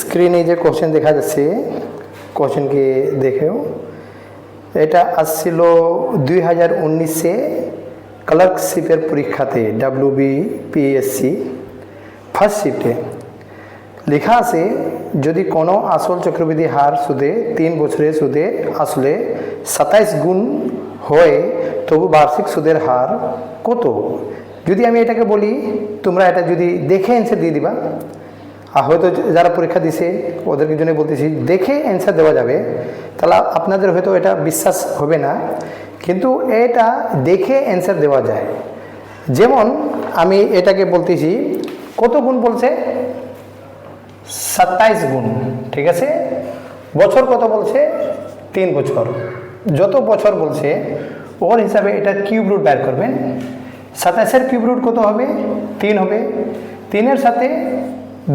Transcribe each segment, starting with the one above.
স্ক্রিনে যে কোশ্চেন দেখা যাচ্ছে, কোশ্চেনকে দেখেও, এটা আসছিল 2019-এ ক্লার্কশিপের পরীক্ষাতে WBPSC ফার্স্ট শিফটে লেখা আছে, যদি কোনো আসল চক্রবৃদ্ধি হার সুদে 3 বছরের সুদে আসলে 27 গুণ হয় তবু বার্ষিক সুদের হার কত। যদি আমি এটাকে বলি, তোমরা এটা যদি দেখে অ্যান্সার দিয়ে দিবা, আর হয়তো যারা পরীক্ষা দিছে ওদেরকে জন্য বলতেছি দেখে অ্যান্সার দেওয়া যাবে, তাহলে আপনাদের হয়তো এটা বিশ্বাস হবে না, কিন্তু এটা দেখে অ্যান্সার দেওয়া যায়। যেমন আমি এটাকে বলতেছি, কত গুণ বলছে? 27 গুণ, ঠিক আছে। বছর কত বলছে? 3 বছর। যত বছর বলছে ওর হিসাবে এটা কিউব রুট বের করবেন। 27-এর কিউব রুট কত হবে? 3 হবে। 3-এর সাথে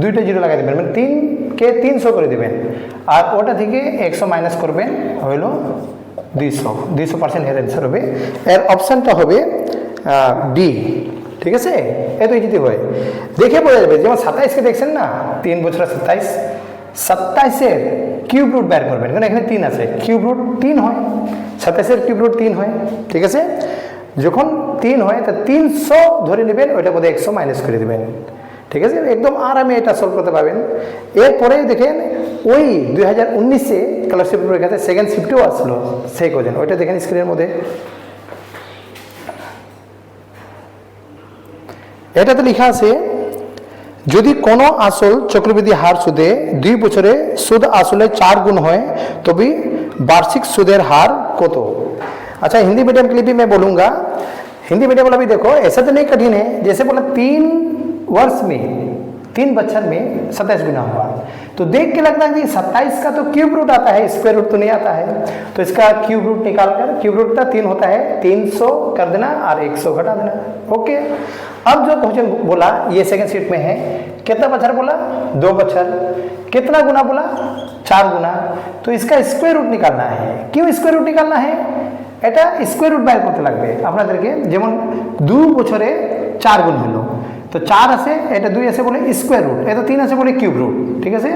2টা জিরো লাগাই দেবেন, মানে 3কে 300 করে দেবেন, আর ওটা থেকে 100 মাইনাস করবেন, হইল 200% এর অ্যান্সার হবে। এর অপশানটা হবে ডি, ঠিক আছে। এত ইজিতে হয়, দেখে বোঝা যাবে। যেমন 27-কে দেখছেন না, 3 বছর 27-এর কিউব রুট বের করবেন, কারণ এখানে 3 আছে, কিউব রুট 3 হয়, 27-এর কিউব রুট 3 হয়, ঠিক আছে। যখন 3 হয় তা 300 ধরে নেবেন, ওইটা বোধহয় 100 মাইনাস করে দেবেন, ঠিক আছে। একদম আরামে এটা সলভ করতে পারবেন। এরপরে দেখেন ওই 2019-এ ক্লার্কশিপ পরীক্ষাতে সেকেন্ড শিফটেও আসলো সেই কোশ্চেন, ওইটা দেখেন স্ক্রিনের মধ্যে। এটাতে লেখা আছে, যদি কোনো আসল চক্রবৃদ্ধি হার সুদে 2 বছরে সুদ আসলে 4 गुण হয় তবে वार्षिक সুদের হার কত। अच्छा, हिंदी मीडियम के लिए भी मैं बोलूँगा। हिंदी मीडियम वाला भी देखो, ऐसा तो नहीं कठिन है, जैसे बोला 3 वर्ष में 3 बच्चर में 27 गुना हुआ, तो देख के लगता है कि 27 का तो क्यूब रूट आता है, स्क्वायर रूट तो नहीं आता है। तो इसका क्यूब रूट निकाल कर, क्यूब रूट का 3 होता है, 300 कर देना और 100 घटा देना। ओके, अब जो क्वेश्चन बोला ये सेकंड शीट में है, कितना बच्चर बोला? 2 बच्चर। कितना गुना बोला? 4 गुना। तो इसका स्क्वायर रूट निकालना है। क्यों स्क्वायर रूट निकालना है? এটা স্কোয়ার রুট বাইর করতে লাগবে আপনাদেরকে। যেমন 2 বছরে 4 গুণ হলো, তো 4 আছে, এটা 2 আছে বলে স্কোয়ার রুট, এটা 3 আছে বলে কিউব রুট, ঠিক আছে।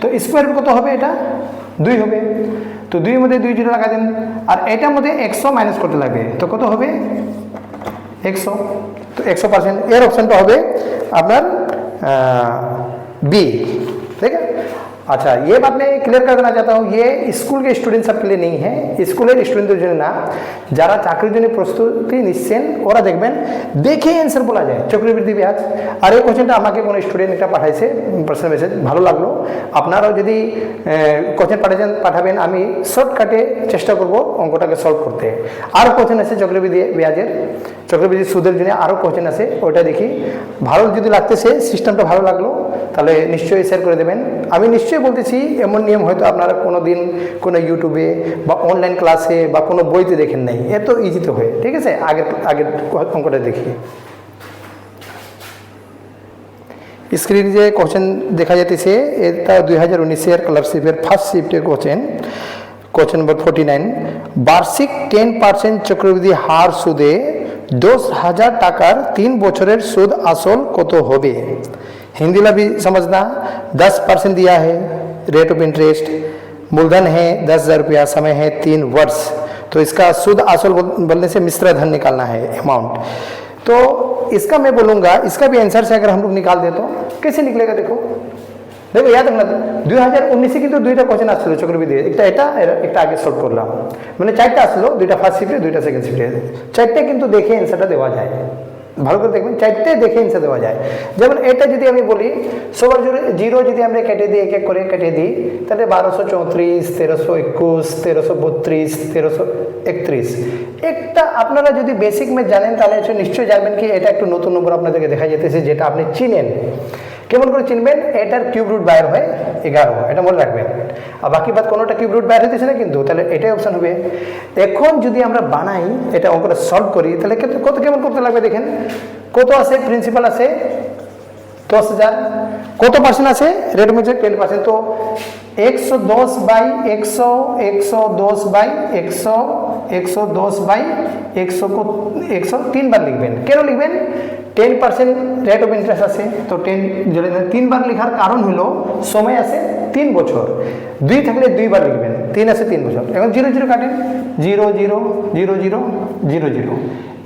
তো স্কোয়ার রুট কত হবে? এটা 2 হবে। তো 2 এর মধ্যে 2 জিরো লাগা দেন, আর এটার মধ্যে 100 মাইনাস করতে লাগবে, তো কত হবে? 100। তো 100%। এর অপশনটা হবে আপনার बी, ठीक है। अच्छा, ये बात मैं क्लियर कर देना चाहता हूँ, ये स्कूल के स्टूडेंट सबके लिए नहीं है, स्कूलेर स्टूडेंटদের জন্য না, যারা চাকরির জন্য প্রস্তুতি নিচ্ছেন ওরা দেখবেন দেখে অ্যান্সার বলা যায় চক্রবৃদ্ধি ব্যাজ। আর এই কোশ্চেনটা আমাকে কোনো স্টুডেন্ট এটা পাঠাইছে পার্সোনাল মেসেজ, ভালো লাগলো। আপনারাও যদি কোশ্চেন পাঠাবেন, আমি শর্টকাটে চেষ্টা করব অঙ্কটাকে সলভ করতে। আরও কোশ্চেন আছে চক্রবৃদ্ধি ব্যাজের, চক্রবৃদ্ধি সুদের জন্য আরও কোশ্চেন আছে, ওইটা দেখি। ভালো যদি লাগতেছে, সিস্টেমটা ভালো লাগলো, তাহলে নিশ্চয়ই শেয়ার করে দেবেন। আমি নিশ্চয়ই বলতেছি, এমন নিয়ম হয়তো আপনারা কোনো দিন কোনো ইউটিউবে বা অনলাইন ক্লাসে বা কোনো বইতে দেখেন নাই, এত ইজিতে হয়, ঠিক আছে। আগের অঙ্কটা দেখি। স্ক্রিনে যে কোশ্চেন দেখা যাইতেছে, এটা 2019-এর ক্লার্কশিপের ফার্স্ট শিফটের কোশ্চেন নম্বর 49। বার্ষিক 10% চক্রবৃদ্ধি হার সুদে 10,000 টাকার 3 বছরের সুদ আসল কত হবে। हिंदी में भी समझना, 10% दिया है रेट ऑफ इंटरेस्ट, मूलधन है 10,000 रुपया, समय है 3 वर्ष। तो इसका शुद्ध असल बोलने से मिश्र धन निकालना है अमाउंट। तो इसका मैं बोलूँगा, इसका भी आंसर से अगर हम लोग निकाल दे तो कैसे निकलेगा। देखो याद रखना, 2019 কিন্তু 2টা কোশ্চেন আসছিল চক্রবৃদ্ধি, একটা আগে সলভ করলাম, মানে 4টা আসলো, 2টা ফার্স্ট শিফটে, 2টা সেকেন্ড শিফটে। 4টে কিন্তু দেখে অ্যান্সারটা দেওয়া যায়, ভালো করে দেখবেন, 4টে দেখে অ্যান্সার দেওয়া যায়। যেমন এটা যদি আমি বলি, সবার জিরো যদি আমরা কেটে দিই, এক এক করে কেটে দিই, তাহলে 1234, 1321, 1332, 1331। একটা আপনারা যদি বেসিক ম্যাথ জানেন তাহলে নিশ্চয়ই জানবেন কি এটা একটু নতুন নম্বর আপনাদেরকে দেখা যেতেছে, যেটা আপনি চিনেন। কেমন করে চিনবেন? এটার কিউব রুট বাইর হয় 11, এটা মনে রাখবেন। আর বাকি বাদ কোনোটা কিউব রুট বাইর হইতেছে না কিন্তু, তাহলে এটাই অপশন হবে। এখন যদি আমরা বানাই, এটা অঙ্কটা সলভ করি, তাহলে কত কেমন করতে লাগবে দেখেন। কত আছে? প্রিন্সিপাল আছে 10,000, কত পার্সেন্ট আছে? রেট হচ্ছে 10%। তো 110/100, 110/100, 110/100 को 100 3 बार লিখবেন। কেন লিখবেন? 10% রেট অফ ইন্টারেস্ট আছে, তো 10 যদি 3 বার লেখার কারণ হলো সময় আছে 3 বছর, 2 থাকলে 2 বার লিখবেন, 3 আছে 3 বছর। এখন 0 0 কাটেন, 0 0 0 0 0 0,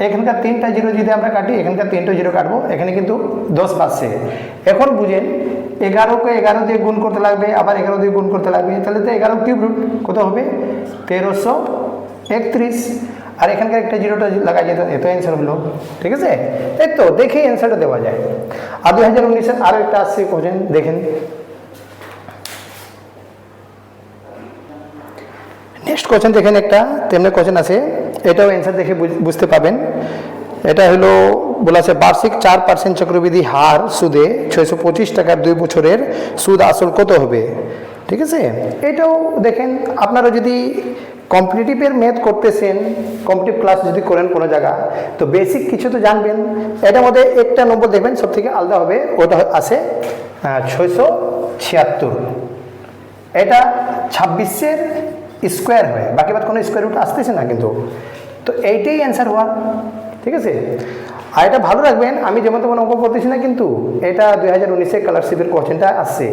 এখানকার 3টা 0 যদি আমরা কাটি, এখানকার 3টা 0 কাটবো, এখানে কিন্তু 10 পাচ্ছে। এখন বুঝেন 11কে 11 দিয়ে গুণ করতে লাগবে, আবার 11 দিয়ে গুণ করতে লাগবে, তাহলে তো 11 কিউব রুট কত হবে? 1331। আর এখানকার একটা 0টা লাগা যেত, এত অ্যান্সার হলো। ঠিক আছে, এই তো দেখেই অ্যান্সারটা দেওয়া যায়। আর 2019-এর আরও একটা আসছে কোশ্চেন, দেখেন। নেক্সট কোশ্চেন দেখেন, একটা তেমনি কোশ্চেন আছে, এটাও অ্যান্সার দেখে বুঝতে পাবেন। এটা হলো বলা আছে বার্ষিক 4% চক্রবৃদ্ধি হার সুদে 625 টাকার 2 বছরের সুদ আসল কত হবে? ঠিক আছে, এটাও দেখেন, আপনারা যদি কম্পিটিটিভের ম্যাথ করতেছেন, কম্পিটিটিভ ক্লাস যদি করেন কোনো জায়গা, তো বেসিক কিছু তো জানবেন। এটার মধ্যে একটা নম্বর দেখবেন সব থেকে আলাদা হবে, ওটা আছে 676। এটা 26-এর স্কোয়ার হয়, বাকি বাদ কোনো স্কোয়ার রুট আসতেছে না কিন্তু, তো এইটাই অ্যান্সার হওয়ার। ঠিক আছে, আর এটা ভালো রাখবেন, আমি যেমন তেমন অঙ্ক করতেছি না কিন্তু, এটা 2019-এর স্কলারশিপের কোশ্চেনটা আসছে,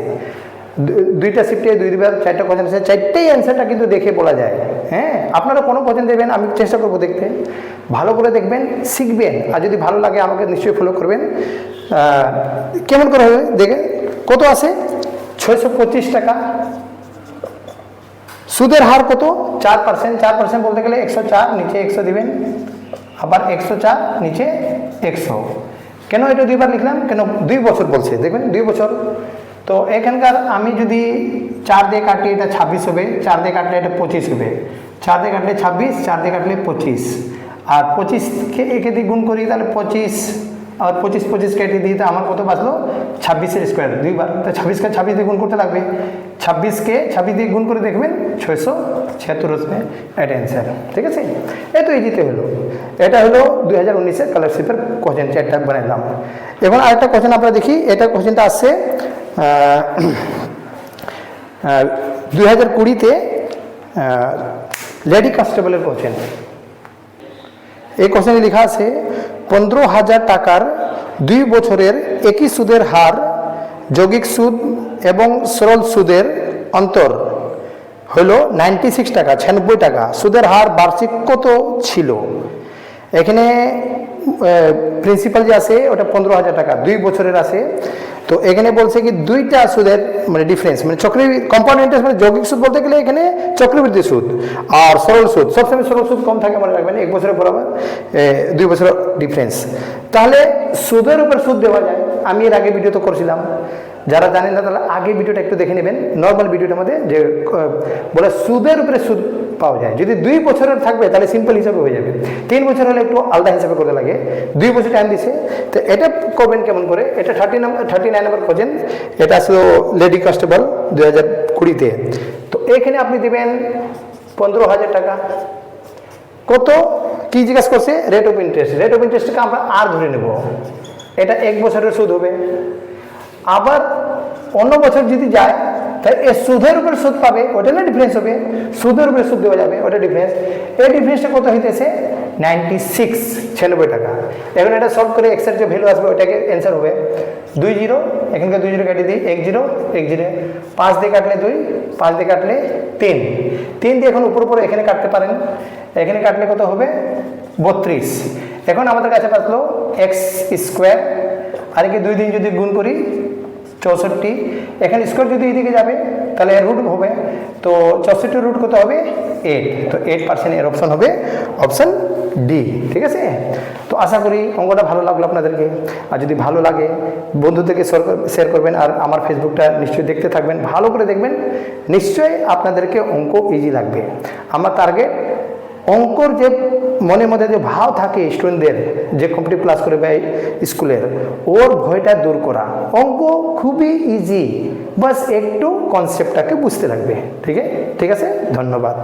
2টা শিফটে 2বার 4টা কোশ্চেন আছে, 4টেই অ্যান্সারটা কিন্তু দেখে বলা যায়। হ্যাঁ, আপনারা কোনো কোশ্চেন দেবেন, আমি চেষ্টা করবো দেখতে, ভালো করে দেখবেন, শিখবেন, আর যদি ভালো লাগে আমাকে নিশ্চয়ই ফলো করবেন। কেমন করে হবে দেখে, কত আছে? 625 টাকা। সুদের হার কত? 4%। 4% বলতে গেলে 104, নিচে 100 দিবেন, আবার 104, নিচে 100। কেন এটা 2বার লিখলাম? কেন 2 বছর বলছে, দেখবেন 2 বছর। তো এখানকার আমি যদি 4 দিয়ে কাটি, এটা 26 হবে, 4 দিয়ে কাটলে এটা 25 হবে, 4 দিয়ে কাটলে 26, 4 দিয়ে কাটলে 25, আর 25কে একে দিয়ে গুণ করি, তাহলে 25, আর 25 কেটে দিই, তো আমার কত বাঁচলো? 26-এর স্কোয়ার 2বার, তো 26কে 26 দিয়ে গুণ করতে লাগবে, 26কে 26 দিয়ে গুণ করে দেখবেন 676 হচ্ছে এটা অ্যান্সার। ঠিক আছে, এই তো ইজিতে হলো। এটা হলো 2019-এর স্কলারশিপের কোশ্চেন, 4টা বানাইলাম। এখন আরেকটা কোশ্চেন আমরা দেখি, এটা কোশ্চেনটা আসছে 2020-তে লেডি কনস্টেবলের কোশ্চেন। এই কোশ্চেনে লেখা আছে 15,000 টাকার 2 বছরের একই সুদের হার, যৌগিক সুদ এবং সরল সুদের অন্তর হলো 96 টাকা, 96 টাকা। সুদের হার বার্ষিক কত ছিল? এখানে প্রিন্সিপাল যে আছে ওটা 15,000 টাকা, 2 বছরের আছে। তো এখানে বলছে কি 2টা সুদের মানে ডিফারেন্স, মানে চক্রবৃদ্ধি কম্পাউন্ড ইন্টারেস্ট, মানে যৌগিক সুদ বলতে গেলে এখানে চক্রবৃদ্ধি সুদ আর সরল সুদ, সবসময় সরল সুদ কম থাকে, মনে রাখবেন, 1 বছরের বরাবর 2 বছরের ডিফারেন্স। তাহলে সুদের উপর সুদ দেওয়া যায়, আমি এর আগে ভিডিও তো করছিলাম, যারা জানেন না তাহলে আগে ভিডিওটা একটু দেখে নেবেন, নর্মাল ভিডিওটার মধ্যে, যে বলে সুদের উপরে সুদ পাওয়া যায়। যদি 2 বছরের থাকবে তাহলে সিম্পল হিসাবে হয়ে যাবে, 3 বছর হলে একটু আলাদা হিসাবে করতে লাগে, 2 বছর টাইম দিছে। তো এটা করবেন কেমন করে? এটা 39 নম্বর কোশ্চেন, এটা আসলে লেডি কনস্টেবল 2020-তে। তো এখানে আপনি দেবেন 15,000 টাকা। কত কি জিজ্ঞাসা করছে? Rate of interest. Rate of ইন্টারেস্টকে আমরা আর ধরে নেব, এটা 1 বছরের সুদ হবে। আবার অন্য বছর যদি যায় তাই এই সুদের উপরে সুদ পাবে, ওটা না ডিফারেন্স হবে, সুদের উপরে সুদ দেওয়া যাবে, ওটা ডিফারেন্স। এই ডিফারেন্সটা কত হইতেছে? 96, 96 টাকা। এখন এটা সলভ করে এক্সের যে ভ্যালু আসবে ওটাকে অ্যান্সার হবে 2 0, এখানকার 2 0 কেটে দিই, 1 0 1 0, 5 দিয়ে কাটলে 2, 5 দিয়ে কাটলে 3, 3 দিয়ে এখন উপর এখানে কাটতে পারেন, এখানে কাটলে কত হবে? 32। এখন আমাদের কাছে বাঁচলো এক্স স্কোয়ার, আর কি 2 দিন যদি গুণ করি 64, এখানে স্কোয়ার যদি এইদিকে যাবে তাহলে এর রুট হবে, তো 64 রুট কত হবে? 8, তো 8% এর অপশন হবে অপশন ডি। ঠিক আছে, তো আশা করি অঙ্কটা ভালো লাগলো আপনাদেরকে, আর যদি ভালো লাগে বন্ধুদেরকে শেয়ার করবেন, আর আমার ফেসবুকটা নিশ্চয়ই দেখতে থাকবেন, ভালো করে দেখবেন, নিশ্চয়ই আপনাদেরকে অঙ্ক ইজি লাগবে। আমার টার্গেট অঙ্কর যে মনের মধ্যে যে ভাব থাকে স্টুডেন্টদের, যে কম্পিটিটিভ ক্লাস করে বা স্কুলের, ওর ভয়টা দূর করা। অঙ্ক খুবই ইজি, বাস একটু কনসেপ্টটাকে বুঝতে লাগবে। ঠিক আছে, ধন্যবাদ।